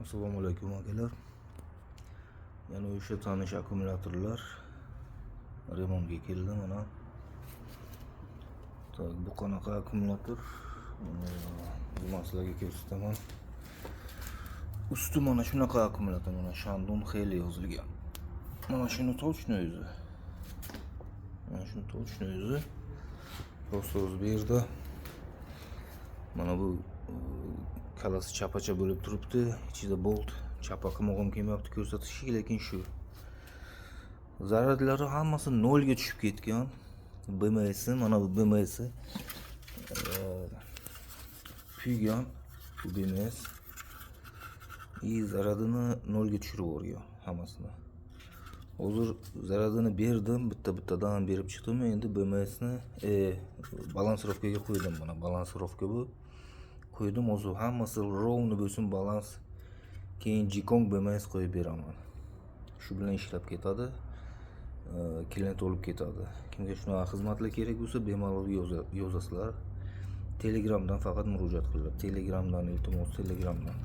Assalomu alaykum akalar. Yana o'sha tanish akkumulyatorlar remontga keldi mana. Tak, bu qanaqa akkumulyator? Buni sizlarga ko'rsataman. Usti mana shunaqa akkumulyator, mana Shandong Heli yozilgan. Mana shuni точно o'zi. Mana shuni точно o'zi. Prosta o'zi bu yerda. Mana bu kalasi chapacha bo'lib turibdi, ichida bolt, chapa qilmog'im kelmayapti ko'rsatishga, lekin shu. Zaradlari hammasi 0 ga tushib ketgan. BMS, mana bu BMS kuygan, bu BMS. Zaradini 0 ga tushirib yuborgan hammasini. Hozir zaradini berdim, bitta-bittadan berib chiqdim. Endi BMSni balansirovkaga qo'ydim. Mana balansirovka bu. Qo'ydim, hozir hammasi rovni bo'lsin, balans. Keyin Jikong BMS qo'yib beraman. Shu bilan ishlab ketadi. Klient olib ketadi. Kimga shunaqa xizmatlar kerak bo'lsa, bemalol yozasizlar. Telegramdan faqat murojaat qilinglar. Telegramdan iltimos, Telegramdan.